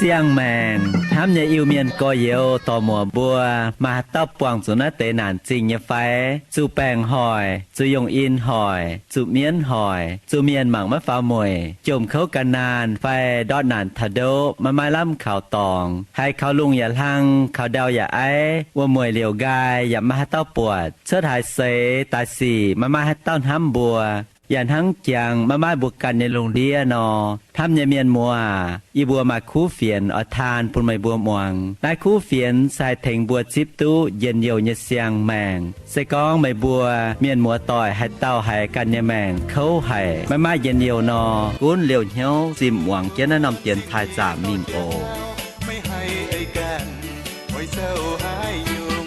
Siang mèn, tham nhà yêu miền có yêu tò mùa bùa, mà tóc quàng xuống nó tế nản trình như phái, chú bèng hỏi, chú dùng in hỏi, chú miến hỏi, chú miền mảng mất phá mùi, chùm khấu cả nàn, phai đọt nản thà đô, mà mai lắm khảo tòng, hay khảo lungอย่าลังkhảo đauอย่าấy,ว่ามวยเหลียวกายอย่ามาให้เต้าปวดเชิดหายเสตายสี่มาให้เต้าห้ำบัวอย่าทั้งจังมาบุกกันในโรงเรียนนอทำเนี่ยเมียนมัวอีบัวมาคู่เฟียนอทานปุ่นไม่บัวมวงนายคู่เฟียนใส่เถงบัวจิบตู้เย็นเยียวเนเสียงแมงใส่กองไม่บัวเมียนมัวต่อยให้เต้าให้กันเนี่ยแมงเขาให้มาเย็นเยียวนอกุ้นเหลียวเหี้ยวจิมหวังเจ้านำเตียนทายจ่ามิงโอไม่ให้ไอ้กันไว้เศร้าหายยุง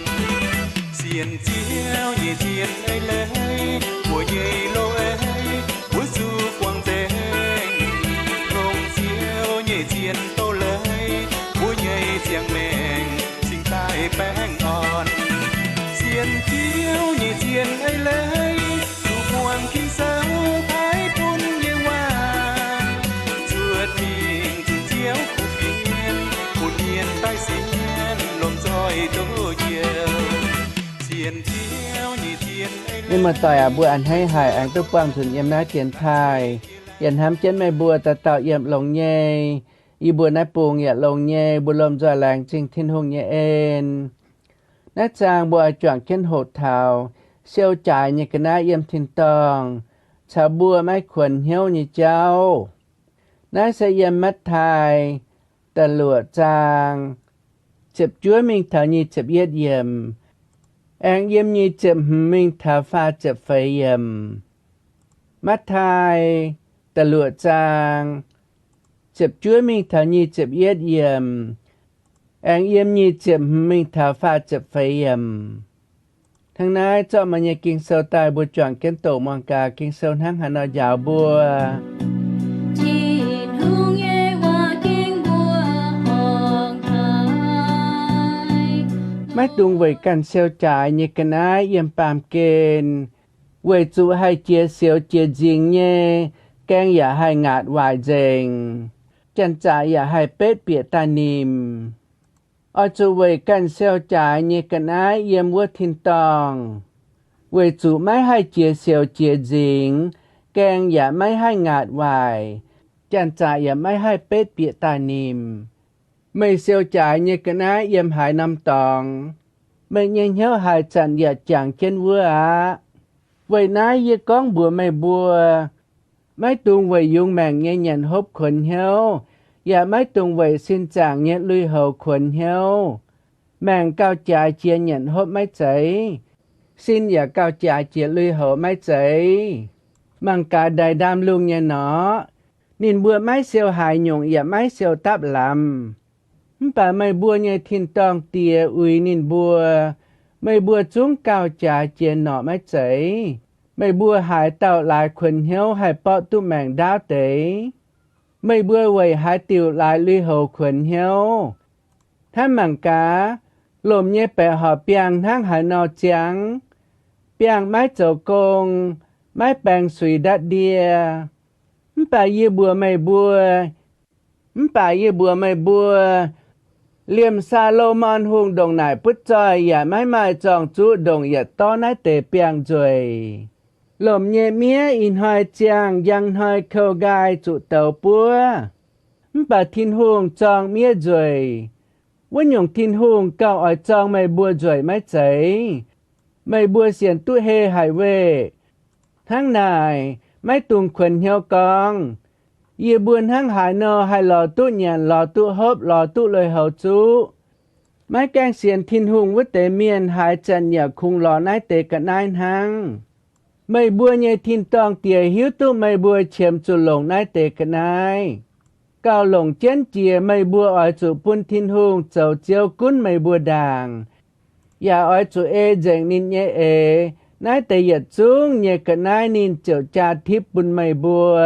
เสียนเจียวเยี่ยเจียนไอ้เลยหัวใหญ่โลเอ้หัวสู้กวางเจงลงเจียวเยี่ยเจียนโตเลยหัวใหญ่เสียงแมงสิ่งใต้แป้งอ่อนเสียนเจียวเยี่ยเจียนไอ้เลยสู้กวางกินเสาไผ่ปุ่นเยี่ยว่าเจือทิงจุนเจียวคู่เฟียนคู่เนียนใต้เสียนลมจอยโตเยี่ยวเสียนเจียวเยี่ยเจียนนี่มาต่อยบัวอันให้หายอันตัวป้องถึงเยี่ยมน้าเทียนไทยยันทำเจนไม่บัวแต่เต่าเยี่ยมลงเย่อีบัวน้าปูงเยี่ยลงเย่บุลมจอยแรงจริงทิ้นหงเย่เอ็นน้าจางบัวจ่างเช่นโหดเท้าเชี่ยวจ่ายเนี่ยกันน้าเยี่ยมทิ้นตองชาวบัวไม่ควรเหี้ยวเนี่ยเจ้าน้าเสียเยี่ยมมัดไทยตะหลวดจางเจ็บจ้วยมิงเถานี่เจ็บเย็ดเยี่ยมแองเยี่ยมยี่เจ็บมิงท้าฟ้าเจ็บไฟเยี่ยมมัดไทยตะหลวดจางเจ็บจ้วยมิงเถานี่เจ็บเย็ดเยี่ยมแองเยี่ยมยี่เจ็บมิงท้าฟ้าเจ็บไฟเยี่ยมทั้งนั้นเจ้ามันยังกินเซลตายบัวจ่างเก้นโตมังกากินเซลทั้งหันยาวบัวไม่ตุงไว้กันเซียวจ่ายเนี่ยกันนะเยี่ยมปามเกณฑ์ไว้จูให้เจียเซียวเจียจิงเนี่ยแกงอย่าให้งาดวายเจงจันจ่ายอย่าให้เป็ดเปียตานิมเอาจูไว้กันเซียวจ่ายเนี่ยกันนะเยี่ยมวัวทินตองไว้จูไม่ให้เจียเซียวเจียจิงแกงอย่าไม่ให้งาดวายจันจ่ายอย่าไม่ให้เป็ดเปียตานิมไม่เสียวจ่ายเนี่ยกันนะเยี่ยมหายน้ำตองไม่เงี้ยเหี้ยวหายจันอย่าจางเช่นวัวไว้น้าเยี่ยก้องบัวไม่บัวไม่ตุงไว้ยุงแมงเงี้ยยันฮบขนเหี้ยวอย่าไม่ตุงไว้สิ้นจางเงี้ยลุยเหาขนเหี้ยวแมงก้าวจ่ายเจียนยันฮบไม่ใจสิ้นอย่าก้าวจ่ายเจียลุยเหาไม่ใจมังกาได้ดามลุงเนี่ยหนอนินบัวไม่เสียวหายหยงอย่าไม่เสียวตับลำป่าไม่บัวเนี่ยทินตองเตียอุยนินบัวไม่บัวจุ้งก้าวจ่าเจียนหนอไม่ใจไม่บัวหายเต่าหลายคนเหี้ยวให้ปอตุ้มแมงดาวเต๋ไม่บัวไว้หายติวหลายลุยเหาขนเหี้ยวถ้ามังกาลมเนี่ยไปหอบเปียงทั้งหายนอเจียงเปียงไม้เจ้ากงไม้แปงสุยดัดเดียป่าเยี่ยบัวไม่บัวป่าเยี่ยบัวไม่บัวเลี่ยมซาโลมอนหงดงไหนพุทธจอยอย่าไม่มาจองจูดงอย่าต้อนให้เตะเปียงจวยลมเยเมียอินหอยเจียงยังหอยเข้ากายจุเต่าปัวป่าทินหงจองเมียจวยวันหยงทินหงเก้าอ้อยจองไม่บัวจวยไม่ใจไม่บัวเสียนตู้เฮหายเวทั้งนายไม่ตุงขวนเหี่ยวกองเยี่ยบุญทั้งหายนอให้หล่อตู้เนียนหล่อตู้ฮบหล่อตู้เลยเหาจูไม่แกงเสียนทินหุงวัดเตเมียนหายจันอย่าคุงหล่อนายเตกันนายหังไม่บัวเยทินตองเตียหิวตู้ไม่บัวเฉียมจุหลงนายเตกันนายก้าวหลงเจนเจียไม่บัวอ้อยจุปุ่นทินหุงเจ้าเจียวกุ้นไม่บัวด่างอย่าอ้อยจุเอเจงนินเยเอนายแต่หยัดจุ้งเยกันนายนินเจ้าจาทิพบุญไม่บัว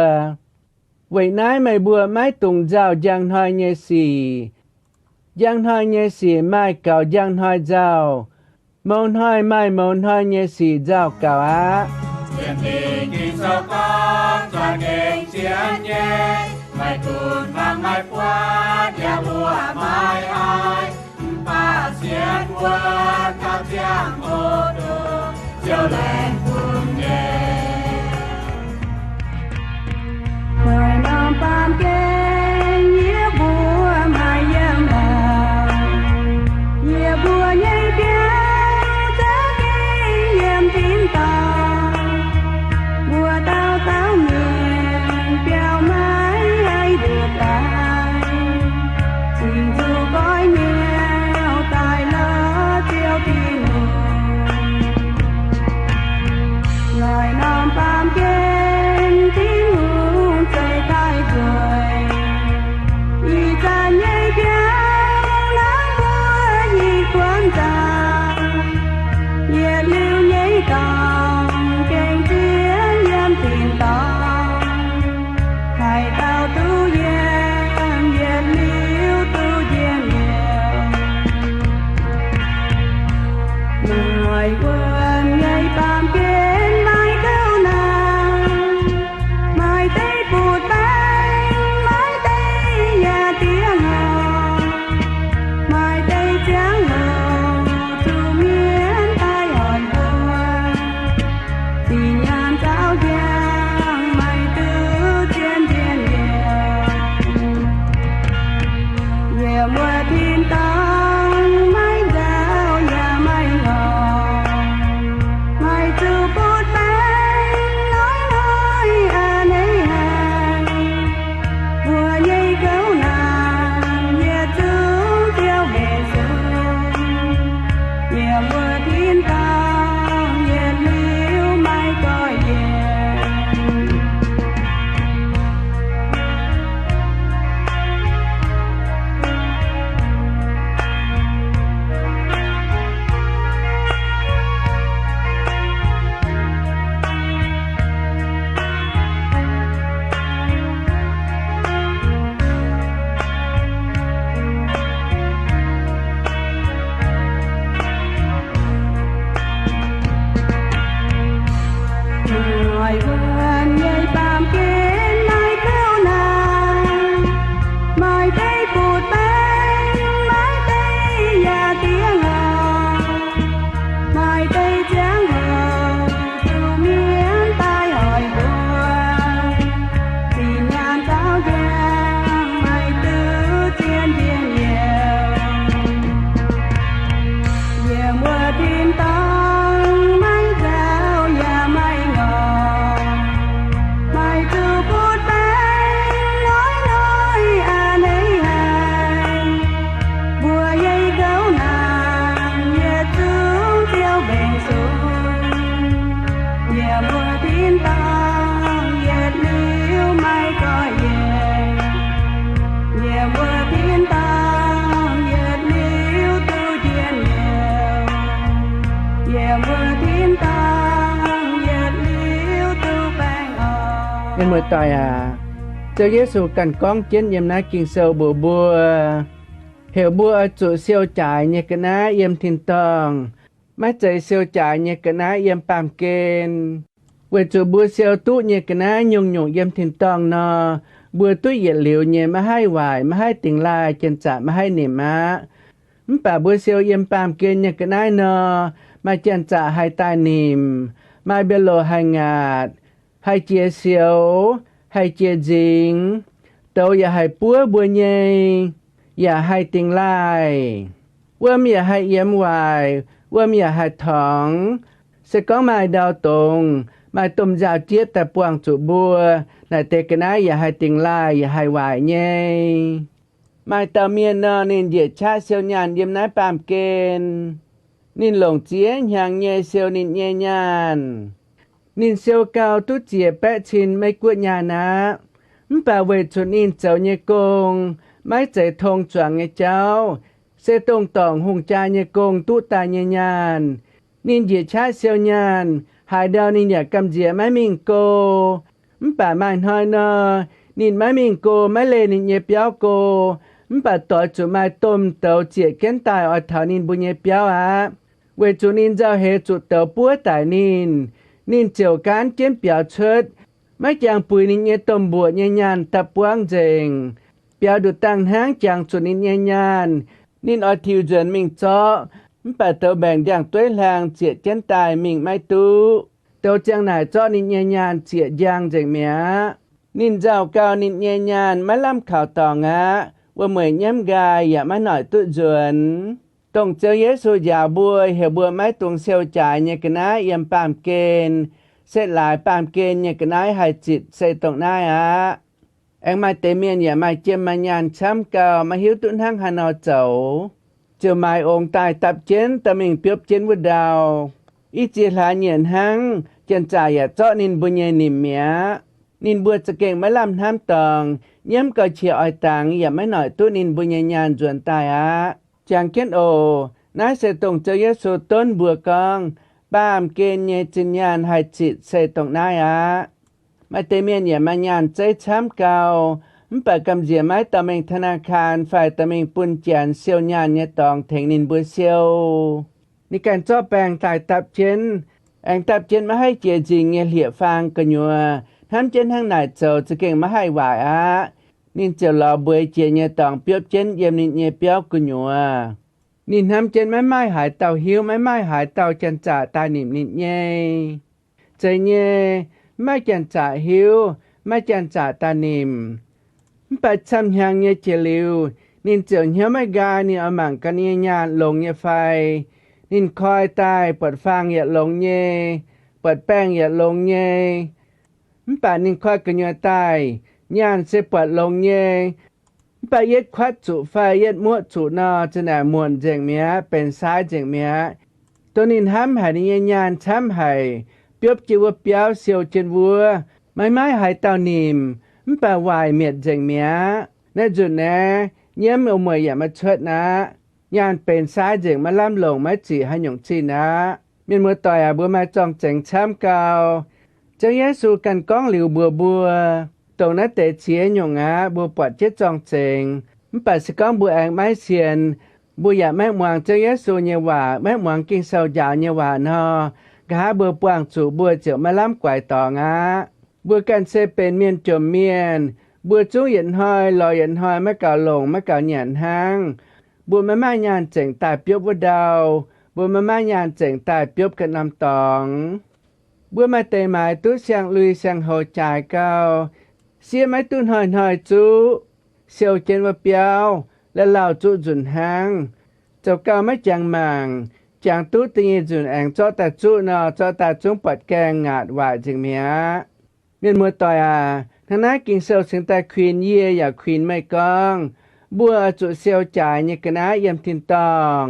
vậy nãy mày bùa mái tùng rào giang hoa nhé xì giang hoa nhé xì mai cào giang hoa rào môn hoa mai môn hoa nhé xì rào cào á Chuyện tình kinh sâu con cho nên chiến nhé mày tụt vang mai qua nhà bùa mai ai ba chiến qua các giang hồ đồ chiều lên cùng nhé người non tam kê nhía bùa mai giang nào nhía bùa nhảy béo giá kinh nghiệm tin tao bùa tao tao miền béo mãi ai được tài xin dù gói nghèo tài lỡ tiêu tin lời non tam kê tin hương trời tai rồi y ta nhảy béo lá bùa y quan giang nhiệt lưu nhảy còng kênh tiếng yếm tin tòng thầy tao tu yếm nhiệt lưu tu yếm nhiều người quên nhảy tam kiến mai đâu nào mai tây bụt bánh mai tây nhà tiếng hò mai tây trắng hồ thu miến tai hỏi buồn thì nhàn giáo giang mai tứ trên thiên nhiều mùa thiên tông mai giáo nhà mai ngò mai từ bút bánh nói anh ấy hàng mùa nhây gấu nàng nhiệt thương theo bề sương nhiều mùa thiên tông nhiệt liễu mai coi về người vườn nhảy tam kiến mai theo nàng mai tây bụt bánh mai tây nhà tiếng hò mai tây trắng hồ thu miến tai hỏi buồn thì nhàn giáo giang mai tứ thiên thiên nhiều mùa thiên tông mai giáo nhà mai ngò mai từ bút bánh nói anh ấy hay bùa dây gấu nàng nhiệt thương theo bền xuống nhiều mùa thiên tông nhiệt liễu mai coi về nhiều mùa thiên tông nhiệt liễu tu thiên nhiều mùa thiên tông nhiệt liễu tu bang nên mới tòi à cho Giêsu cần con chiến yếm ná kinh sâu bùa bùa hiểu bùa chủ siêu trải như cái ná yếm thiên tông mắt chạy siêu trải như cái ná yếm pàm kên về chủ bùa siêu tú như cái ná nhung nhung yếm thiên tông nó bùa tú nhiệt liều như mà hai hoài mà hai tình lai chân trả mà hai niệm á bà bùa siêu yếm pàm kên như cái ná nó mà chân trả hai tai niệm mà bê lô hai ngạt hai chia siêu hai chia dính tàu ya hai búa bùa nhây ya hai tình lai ya hai yếm hoài ya hai thóng sẽ có mai đào tùng mai tùm dạo chiết tại buông chủ bùa này tê cái ná ya hai tình lai ya hai hoài nhây mai tàu miền nọ nên dễ cha siêu nhàn yếm nái bàm kên nên lồng chiến hàng nhây siêu nên nhây nhàn nên siêu cao tu chia bẹ chín mấy quốc nhà ná bà về cho nên cháu nhé công mấy chạy thông choạng nhé cháu sẽ tông tòng hùng cha nhé công tu ta nhé nhàn nên dễ cha siêu nhàn hai đào nên nhà cầm dĩa mấy mình cô bà mang hơi nơ nín máy mình cô máy lê nín nhẹ béo cô bà tỏi chủ mai tôm tàu chia kiến tài ở thảo nín bu nhẹ béo á về chủ nín giao hệ chủ tàu búa tài nín chiều cán kiến béo chớt mấy chàng bùi nín nhẹ tôm bùa nhẹ nhàn tập buông dình béo được tăng háng chàng chủ nín nhẹ nhàn nín ở thiêu dần mình cho bà tàu bèn dạng tuế làng chia kiến tài mình mai tu tàu chàng này cho nín nhẹ nhàn chia giang dình mía nín giao cao nín nhẹ nhàn mấy lăm khảo tỏ ngãว่าเหมยย้ำกายอย่ามาหน่อยตุจวนต้องเจอเยซูอย่าบัวเหี่ยวบัวไม้ตวงเซลจ่ายเนี่ยกันนะเยี่ยมปามเกณฑ์เสร็จหลายปามเกณฑ์เนี่ยกันนะหายจิตใส่ตรงหน้าเอ็งมาเตเมียนอย่ามาเจียมมายานช้ำเก่ามาหิวตุ้นห้างฮานอเจ้าเจ้าไม้องค์ตายตับเจนตะมิงเปียบเจนวุดาวอีเจียหลาเหยียนหังเจนจ่ายอย่าเจาะนินบุญเยนิมเมียนินบัวจะเก่งไม่ลำห้ามตองย้ำก็เชียร์อ้อยตังอย่าไม่หน่อยตู้นินบุญญาญาณจวนตายจางเขียนโอนายเสตรงเจอเยซูต้นบัวกองป้ามเกณฑ์เยจินญาณหายจิตเสตรงนายมาเตเมียนอย่ามาญาณใจช้ำเก่าเปิดกำเจียไม้ตะเมงธนาคารฝ่ายตะเมงปุ่นเจียนเซียวญาณเนี่ยตองเทงนินบัวเซียวในการจ่อแปลงตายตับเจนแองตับเจนมาให้เจียจริงเงียเหลียฟังกันยัวทำเจนทางไหนเจ้าจะเก่งมาให้ไหวนินเจ้าลอเบยเจียเนี่ยตองเปียบเจนเยี่ยมนินเนี่ยเปียบกันยัวนินทำเจนไม่หายเต่าหิวไม่หายเต่าจันจ่าตาหนิมนินเนี่ยใจเนี่ยไม่จันจ่าหิวไม่จันจ่าตาหนิมปัดซ้ำยังเนี่ยเจลิวนินเจ้าเหี้ยไม่กานี่เอาหมังกันเนี่ยญาณลงเนี่ยไฟนินคอยตายเปิดฟางอย่าลงเนี่ยเปิดแป้งอย่าลงเนี่ยป่านินคอยกันยัวตายย่านเสปวดลงเย่ป่าเย็ดควัดจุไฟเย็ดมั่วจุนอจะหน่ามวนเจงเมียเป็นซ้ายเจงเมียตัวนินห้ำหายนิยญาณช้ำหายเปียบจิวเปียวเสียวเจนวัวไม่หายเต่านิมป่าวายเมียดเจงเมียในจุดนี้เยี่ยมเอาเมยอย่ามาเชิดนะย่านเป็นซ้ายเจงมาล่ำลงมาจีให้หยงจีนะมีมือต่อยบัวมาจองเจงช้ำเก่าเจ้าเยซูกันก้องหลิวบัวตรงนั้นเตะเชียหยงบัวปอดเจ็ดจองเจงมันปัดสก้องบัวแองไม้เสียนบัวอยากแม่หวางเจ้าเยซูเยว่าแม่หวางกินเสาหยาวเยว่านอกะบัวปวางจูบัวเจียวมาล้ำกวายต่องบัวกันเซเป็นเมียนจมเมียนบัวจู้หยันหอยลอยหยันหอยไม่เก่าลงไม่เก่าหยันหางบัวมาญาณเจ๋งตายเปียบวัวดาวบัวมาญาณเจ๋งตายเปียบกันนำตองบัวมาเตะหมายตู้เสียงลุยเสียงโหจ่ายเก่าเสียไม้ตุ้นหอยจูเสียวเจนว่าเปียวและเหล่าจูจุนหางเจ้าเก่าไม่จังมังจางตู้ตีจุนแองจ้อแต่จูนอจ้อแต่จุงปัดแกงงาดว่าจึงเมียเมียนมัวต่อยทางนั้นกินเสียวเสียงแต่ควีนเย่อย่าควีนไม่กองบัวจุเสียวจ่ายเนี่ยกันนะยำทินตอง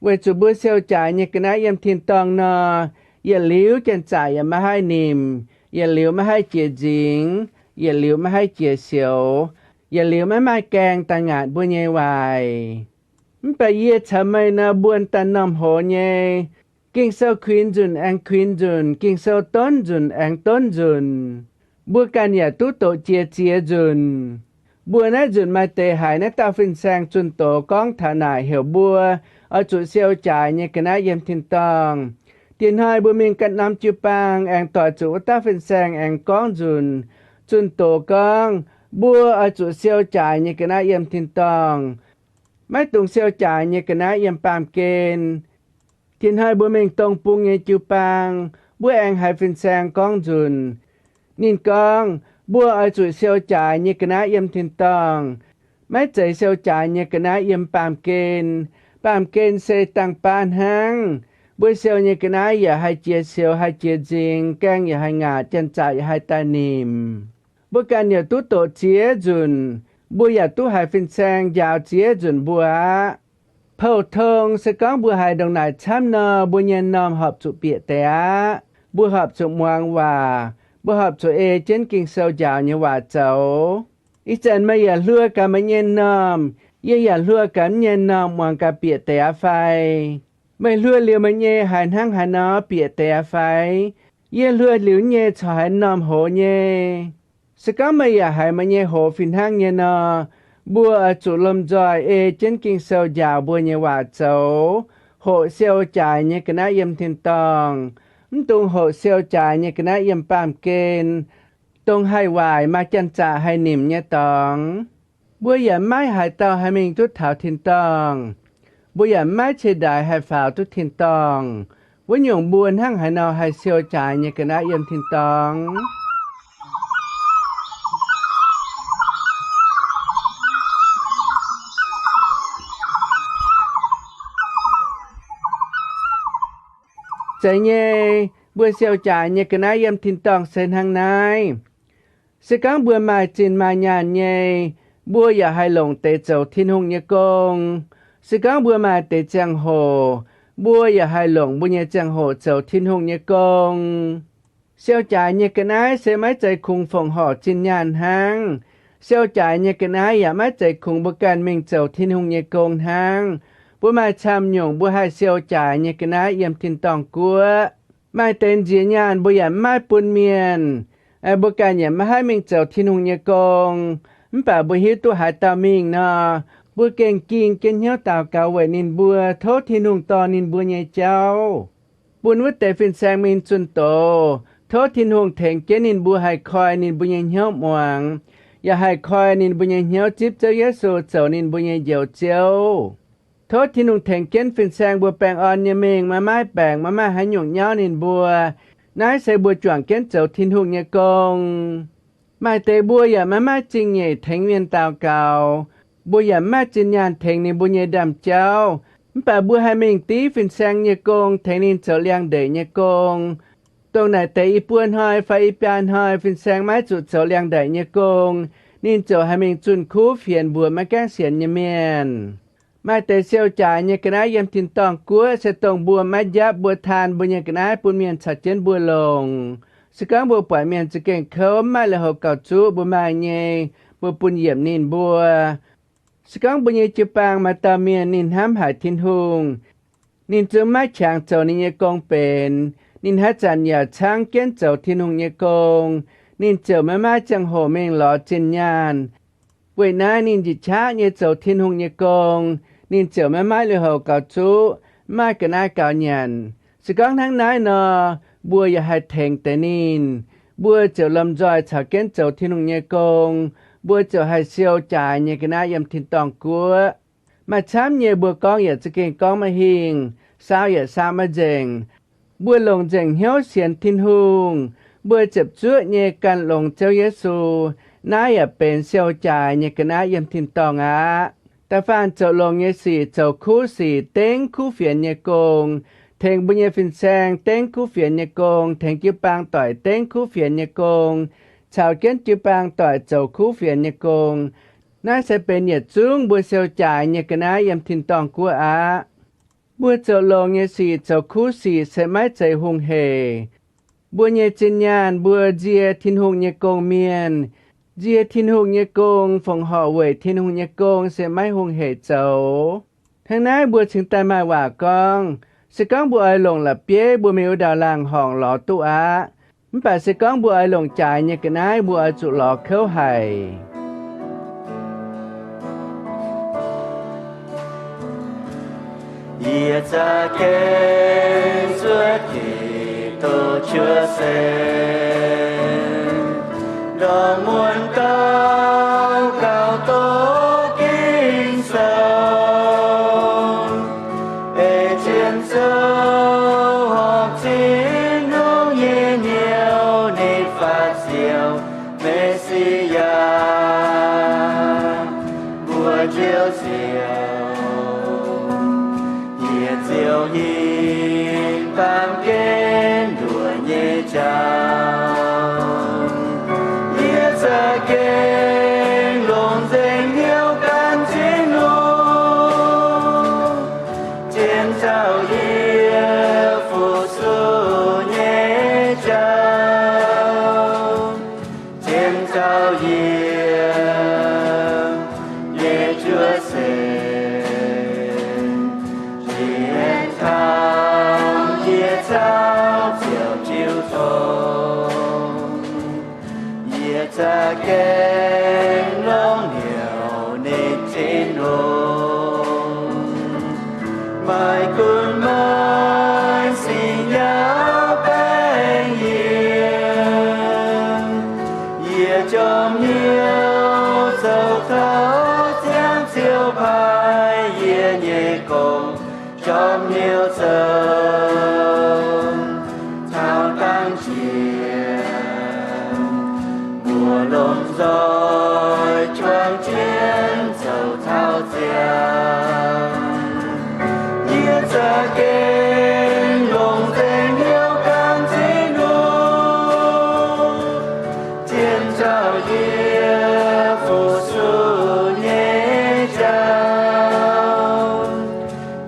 เวจุบัวเสียวจ่ายเนี่ยกันนะยำทินตองนออย่าลิ้วจันจ่ายอย่ามาให้นิมอย่าลิ้วมาให้เจียจิงอย่าลิ้วมาให้เจียเสียวอย่าลิ้วมาแกงตางาดบัวเยวายมันไปเยี่ยทำไมนะบวนตันนมโหเยกิ่งเซาควินจุนแองควินจุนกิ่งเซาต้นจุนแองต้นจุนบัวกันอย่าตู้โตเจียจุนบัวน่าจุนมาเตะหายในตาฟินแซงจุนโตก้องฐานาเหี่ยวบัวเอาจุดเสียวจ่ายเนี่ยกันนะเยี่ยมทินตองเตียนหายบัวมิงกันนำจิวปางแองต่อจุตาฟินแซงแองก้องจุนโตก้องบัวเอาจุดเสียวจ่ายเนี่ยกันนะเยี่ยมทินตองไม่ตรงเสียวจ่ายเนี่ยกันนะเยี่ยมปามเกณฑ์เตียนหายบัวมิงตรงปุงเนี่ยจิวปางบัวแองหายฟินแซงก้องจุนนินก้องบัวเอาจุดเสียวจ่ายเนี่ยกันนะเยี่ยมทินตองไม่ใจเสียวจ่ายเนี่ยกันนะเยี่ยมปามเกณฑ์เสตังปานหังบัวเสียวเนี่ยกันนะอย่าให้เจียเสียวให้เจียจริงแกงอย่าให้งาจันจ่ายอย่าให้ตานิมบัวกันอย่าตู้โตเจียจุนบัวอย่าตู้ให้ฟินแซงยาวเจียจุนบัวเผาทงสก้องบัวให้ดงไหนช้ำนอบัวเย็นนอมหอบจุเปียแต่บัวหอบจุมวางว่าบัวหอบจุเอเจนกิ่งเสายาวเนี่ยว่าเจ้าอีจันไม่อย่าเลือกกันมาเย็นนอมอย่าเลือกกันเย็นนอมวางกะเปียแต่ไฟไม่เลือดเหลียวมันเย่หันหั่งหันนอเปียแต่ไฟเย่เลือดเหลียวเย่ฉายนอมโหเย่ Sẽ có mấy à hay mà nhẹ hồ phiền hang nhẹ nọ. Bùa ở chủ lâm dòi trên kinh sâu dạo bùa nhẹ hòa châu. Hộ siêu trải nhẹ cái ná yếm thiên tòng. Tung hộ siêu trải nhẹ cái ná yếm bàm kên. Tung hai hoài mà chân trả hai niệm nhẹ tòng. Bùa yếm mái hai tàu hai mình chút thảo thiên tòng. Bùa yếm mái chế đại hai phảo chút thiên tòng. Bùa nhung buồn hăng hai nọ hai siêu trải nhẹ cái ná yếm thiên tòng. Chạy nhé, bữa siêu trải nhé cái này em tin tòng sen hàng này. Sẽ có bữa mai trên mai nhàn nhé, bữa ya hai lồng tế châu thiên hùng nhé công. Sẽ có bữa mai tế trang hồ, bữa ya hai lồng bữa nhé trang hồ châu thiên hùng nhé công. Siêu trải nhé cái này sẽ mấy chạy khung phòng họ trên nhàn hàng. Siêu trải nhé cái này ya mấy chạy khung bữa can mình châu thiên hùng nhé công hàng. Bữa mai chăm nhung bữa hai siêu trải nhé cái này yếm tin tòng của mai tên dĩ nhàn bữa yếm mai bún miền bữa cái nhé mai hai mình châu thiên hùng nhé công bà bữa hiếu tu hai tàu mình nọ bữa kênh kinh kênh hiếu tàu cao về nín bữa thốt thiên hùng to nín bữa nhé cháu bữa vứt tế phiên sang mình xuân tổ thốt thiên hùng thèn kế nín bữa hai khoi nín bữa nhé hiếu moang ya hai khoi nín bữa nhé hiếu chip cho Giêsu châu nín bữa nhé dầu châu thốt thiên hùng thèn kiến phiên sang bùa bèng on nhà mình mà mai bèng mà mai hãy nhung nhau nín bùa nái sẽ bùa chuẩn kiến châu thiên hùng nhà công mai tế bùa ya mà mai chinh nhẹ thánh viên tàu cầu bùa ya mai chinh nhàn thèn nín bùa nhẹ đàm cháu bà bùa hai mình tí phiên sang nhà công thèn nín châu liang để nhà công tông này tế y buôn hơi phải y pian hơi phiên sang mai chuột châu liang để nhà công nín châu hai mình chun khu phiền bùa mà càng xiên nhà miền mai tế siêu trải nhé cái này yếm tin tòng của sẽ tông bùa mai giáp bùa than bùa nhé cái này bùa miền sạch trên bùa lồng sự cán bùa bỏi miền sẽ kèn khâu mai là hộp cào chú bùa mai nhé bùa bùn yếm nín bùa sự cán bùa nhé chữ bang mà tà miền nín hám hải thiên hùng nín chữ mai chàng châu nín nhé công bền nín hát chàn nhà chang kiến châu thiên hùng nhé công nín châu mai chàng hồ mình lọ trên nhàn vậy nay nín chỉ cha nhé châu thiên hùng nhé công nín chờ mai lừa hậu cào chú mai cái này cào nhàn sự con tháng này nọ bùa ya hai thèn tệ nín bùa chờ lâm roi chào kiến châu thiên hùng nhé công bùa chờ hai siêu trải nhé cái này yếm thiên tòng của mà chám nhé bùa con ya sẽ kiến con mà hiền sao ya sao mà dèn bùa lồng dèn hiếu xiên thiên hùng bùa chụp chúa nhé can lồng châu Giêsu nãy ya bên siêu trải nhé cái này yếm thiên tòng á ta phan châu lồng nhé xì châu khu xì tên khu phiền nhé công thèn bùa nhé phiền sang tên khu phiền nhé công thèn kiêu bang tỏi tên khu phiền nhé công chào kiến kiêu bang tỏi châu khu phiền nhé công nãy sẽ bên nhé chung bùa siêu trải nhé cái này yếm thiên tòng của á bùa châu lồng nhé xì châu khu xì sẽ mãi chạy hung hề bùa nhé trên nhàn bùa dìa thiên hùng nhé công miền dìa thiên hùng nhé công phòng họ về thiên hùng nhé công sẽ mãi hung hề châu tháng nay bùa chứng tay mai hòa con sẽ có bùa ai lồng là bế bùa miêu đào làng hòn lọ tu á bà sẽ có bùa ai lồng chạy nhé cái này bùa ai trụ lọ khâu hài Yết ra kê suốt kỳ tô chưa sen Đó muôn cao cao tố kinh sâu Ê chiến sâu học chiến hông nhé nhiều Nên phát diệu Messiah Vua chiếu diệu diệu nhìn tam kiến đùa nhẹ chào yết ra kiến lồng danh hiếu can chiến trao yết phụ su nhẹ chào chiến trao yết nhẹ chúa sẽ ta cha kén long nhiều nên trên hồn mai cơn mai xin nhớ bên yên trong nhiều dấu tháo tiếng siêu bài yên nhẹ cùng trong nhiều giờ thao tăng chiều mùa lộn rồi choáng chiến dầu thao giang yên ra kênh lồng tình yêu càng dĩ nụ thiên trao yên phù su nhé trao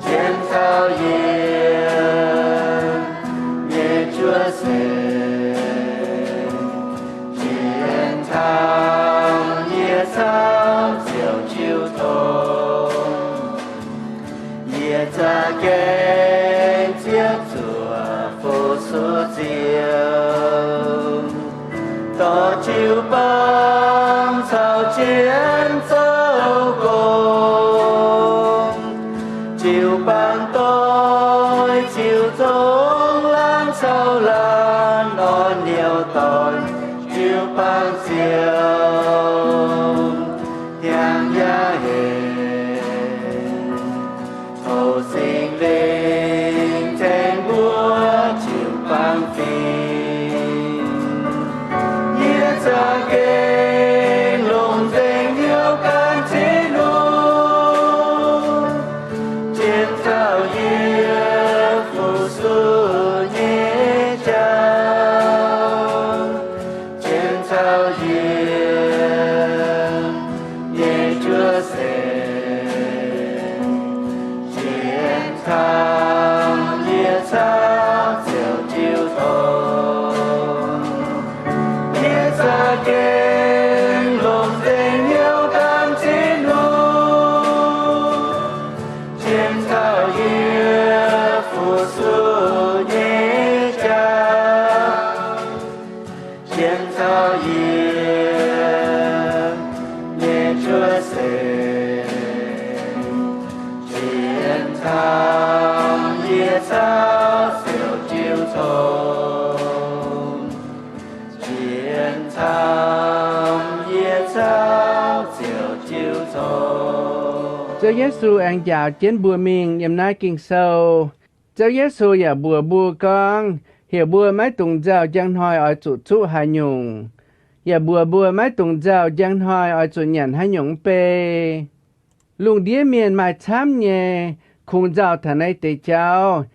thiên trao yên nhé chúa sẽ chiến thắng nhé sáng chiều chiều tối nhé ra kênh chiếc chùa phù su chiều tỏ chiều băng sao chiến dấu cùng chiều băng tôi chiều giống lan sao lan non nhiều tội chiều băng chiều tiếng giá hình thầu sinh linh thành búa chiều băng phim nghĩa ra kênh lồng tình yêu càng chỉ luôn chiến thao yên phù su nhé trao chiến thao yên nhé chúa sẽ chiến thắng nhé sáng chiều chiều tối nhé ra kênh lồng tình yêu càng chỉ luôn chiến thao yên phù su nhé trao chiến thao yên nhé chúa sẽ chiến thắng nhé sáng chiều chiều tối chiến thắng nhé sáng chiều chiều tối. Chúa Giêsu ăn chào trên bùa mình nhằm nay kinh sâu. Chúa Giêsuอย่าbùa con, hiểu bùa máy tùng dạo chẳng hỏi ở chủ hai nhung.อย่าbùa máy tùng dạo chẳng hỏi ở chủ nhận hai nhung bê. Lùng đĩa miền mai chám nhẹ, khung dạo thả này tế cháu.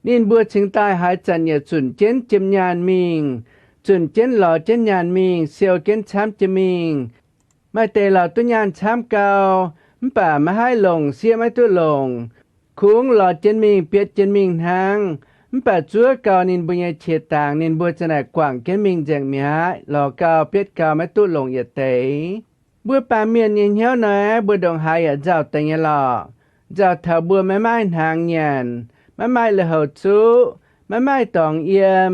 Nên bùa chứng tai hai chân nhẹ chuẩn chén châm nhàn mình, chuẩn chén lò chén nhàn mình, siêu chén chám châm mình. Mai tế lò tu nhàn chám cao, bà mà hai lồng xia mai tu lồng. Khung lò chén mình biết chén mình hàng. Bà chúa cao nên bùa nhẹ chế tàng nên bùa chân này quảng chén mình dàng mía, lò cao biết cao mai tu lồng yết tế. Bùa bà miền nhìn héo nói bùa đồng hai ở dạo tây nhé lò. Dạo thảo bùa mai mai hàng nhàn, mai là hậu chú, mai tòng yếm.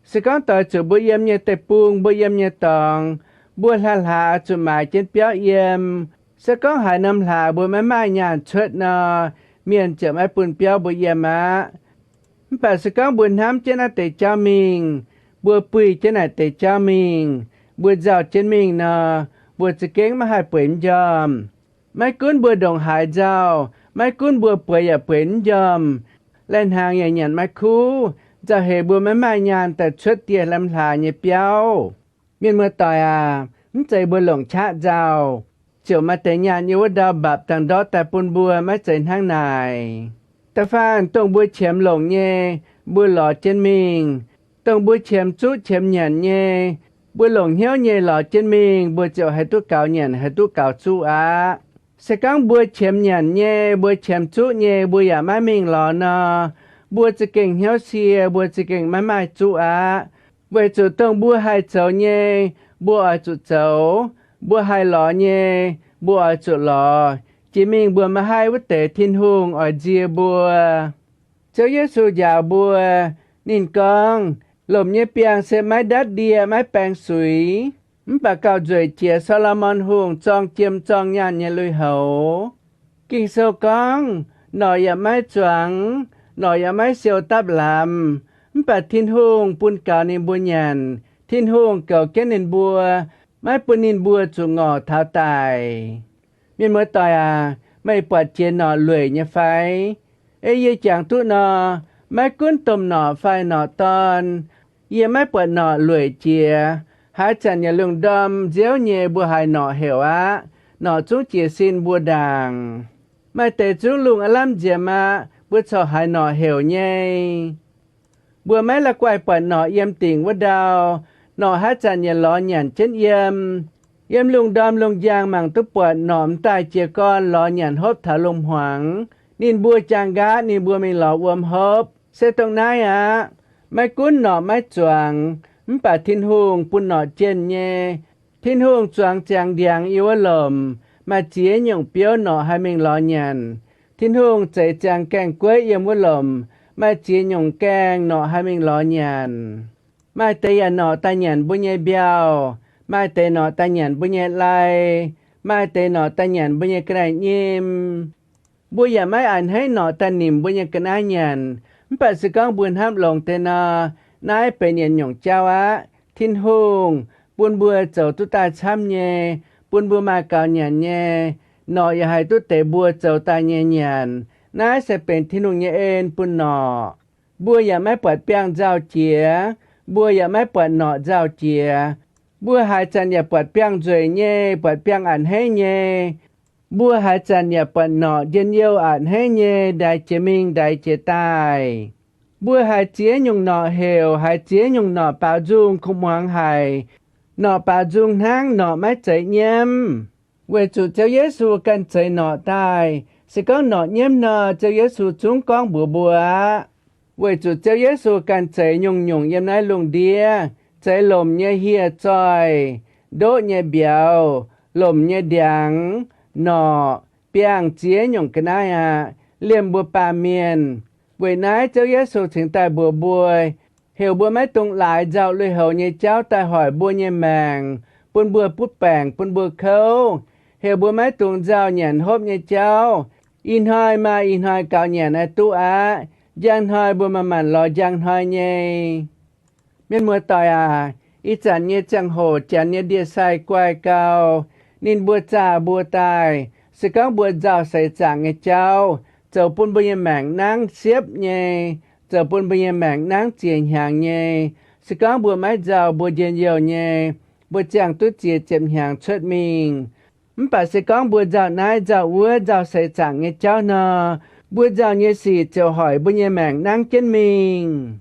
Sẽ có tờ chủ bùa yếm nhé tây buông, bùa yếm nhé tòng, bùa hạ chủ mài trên béo yếm. Sẽ có hai năm hạ bùa mai nhàn chuột nò, miền chở mai bùn béo bùa yếm á. Bà sẽ có bùa hám trên này tây cháu mình, bùa bùi trên này tây cháu mình, bùa dạo trên mình nò, bùa sẽ kén mà hai bùn dòm. Mai cuốn bùa đồng hải dạo, mai cuốn bùa bùi ở bùn dòm. Lên hàng nhà nhận mai khu, dạo hề bùa mai nhàn tại chuột tiền làm hạ nhé béo. Miền mưa tòi à, chạy bùa lồng chát dạo. Chiều mà tế nhàn như đào bạp thằng đó tại bùn bùa mai chạy hàng này. Ta phan tông bùa chém lồng nhé, bùa lò trên mình. Tông bùa chém chút chém nhàn nhé, bùa lồng héo nhé lò trên mình, bùa chịu hai tu cào nhàn hai tu cào chú á. Sẽ có bùa chém nhàn nhé, bùa chém chút nhé, bùa giả mai mình lò nò. Bùa chỉ kinh héo xìa, bùa chỉ kinh mai chú á. Vậy chủ tông bùa hai cháu nhé, bùa ở chủ cháu, bùa hai lò nhé, bùa ở chủ lò. Chỉ mình bùa mà hai vứt tế thiên hùng ở dìa bùa. Cháu Giêsu dạo bùa, nhìn con, lồm nhé piang sẽ mái đát đìa mái bang suy. bà cao rồi chia Solomon hùng trong chiêm trong nhà nhà lùi hậu. Kinh sâu con, nói ya mai choáng, nói ya mai siêu táp làm. Bà thiên hùng bún cao nên bùa nhàn, thiên hùng cầu kết nên bùa, mai bùn nên bùa chủ ngọ tháo tài. Miền mới tòi mai bọt chia nọ lùi nhà phái. Ê ye chàng tụ nọ, mai cuốn tôm nọ phai nọ ton, ye mai bọt nọ lùi chia. Hai chân nhà lùng đâm, déo nhẹ bùa hai nọ hiểu nọ chúng chia xin bùa đàng. Mai tế chúng lùng làm dìa bùa cho hai nọ hiểu nhé. Bùa mấy là quay bọt nọ yếm tình vô đào, nọ hai chân nhà lọ nhàn chết yếm. Yếm lùng đâm lùng giang màng túc bọt nọm tai chia con lọ nhàn hốp thả lùng hoảng. Nên bùa chàng gá, nên bùa mình lọ uom hốp. Sẽ tông nái mai cuốn nọ mai choàng. Bà thiên hùng bún nọ trên nhé. Thiên hùng choàng chàng điang yêu lồm. Mà chế nhung biếu nọ hai mình lọ nhàn. Thiên hùng chạy chàng kèng quế yếm vô lồm. Mà chế nhung kèng nọ hai mình lọ nhàn. Mai tế nọ ta nhàn bù nhé biao. Mai tế nọ ta nhàn bù nhé lai. Mai tế nọ ta nhàn bù nhé cái nhìm. Bùa ya mai ảnh hay nọ ta nìm bù nhé cái nhàn. Bà sư con buồn ham lòng tên nái bề nhận nhổng chào thiên hùng buồn bùa chầu tu ta chăm nhé buồn bùa mà cao nhàn nhé nọ ya hai tu tế bùa chầu ta nhẹ nhàn nái sẽเป็นthiên hùng nhẹ ên buồn nọ bùa ya mai bọt biang giao chìa bùa ya mai bọt nọ giao chìa bùa hai chân ya bọt biang rồi nhé bọt biang ảnh hay nhé bùa hai chân ya bọt nọ dân yêu ảnh hay nhé đại chế minh đại chế tài bùa hai chế nhung nọ hiểu hai chế nhung nọ bảo dung không hoang hài nọ bảo dung hang nọ mái chạy nhiễm về chủ cháu Giêsu cần chạy nọ tai sẽ có nọ nhiễm nọ cháu Giêsu chúng con bùa bùa về chủ cháu Giêsu cần chạy nhung nhung yếm nái lùng đĩa chạy lồm nhẹ hia tròi đỗ nhẹ béo lồm nhẹ đắng nọ biang chế nhung cái này liềm bùa bà miền buổi nãy cháu Giêsu chính tại bùa bùi hiểu bùa mấy tung lại dạo lùi hầu như cháu tại hỏi bùa nhẹ màng buôn bùa bút bảng buôn bùa khâu hiểu bùa mấy tung dạo nhàn hốp như cháu in hơi cạo nhàn ai tu giang hơi bùa mà mặn lò giang hơi nhé miền mùa tòi ít chẳng như chẳng hồ chẳng như địa sai quay cao nên bùa trà bùa tài sự có bùa dạo xảy chẳng nghe cháu giờ bún bây giờ mảng nắng xếp nhé giờ bún bây giờ mảng nắng tiền hàng nhé sẽ có bữa máy giàu bữa tiền nhiều nhé bữa chẳng tốt tiền chậm hàng xuất mình bà sẽ có bữa giàu nãy giàu uống giàu sẽ chẳng nghe cháu nè bữa giàu như gì cháu hỏi bữa giờ mảng nắng trên mình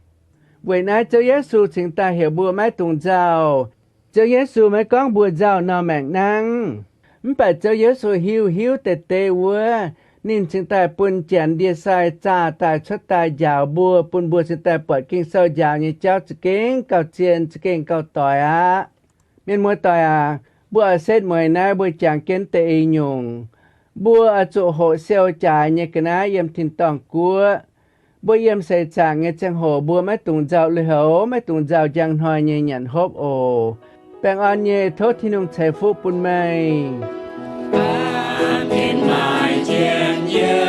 vậy nãy cháu Giêsu chúng ta hiểu bữa máy tùng giàu cháu Giêsu mới có bữa giàu nè mảng nắng bà cháu Giêsu hiu tê tê uống nên chúng ta bún chén địa sai cha ta xuất ta giàu bùa bún bùa chúng ta bật kinh sâu giàu như cháu chỉ kinh cao chiên chỉ kinh cao tỏi miền mùa tỏi bùa xét mùi nãy bùa chẳng kiến tệ nhung bùa ở chỗ hộ siêu trải như cái ná yếm thìn tòng cua bùa yếm xây chẳng nghe chẳng hộ bùa mấy tùng giàu lười hấu mấy tùng giàu chẳng hỏi như nhận hốp ồ bèn on như thốt thiên nông chạy phúc bùn mây thiên mai chiến nhớ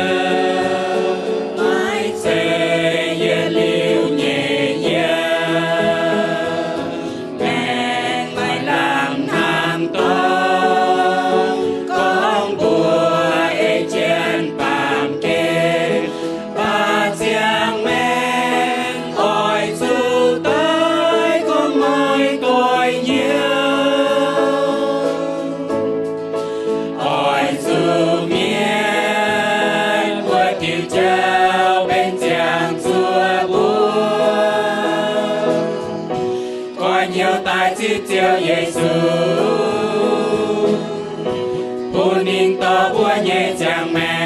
ai sẽ ye liu nhẹ nhẹ em phải làm tham tốt con bùa e trên bàn kê ba chiang men hỏi su tới con môi tôi nhiều hỏi su miên bùa tiêu trao bên chàng xua bùa có nhiều tài chi chiều Giêsu bùa ninh to bùa nhẹ chàng mẹ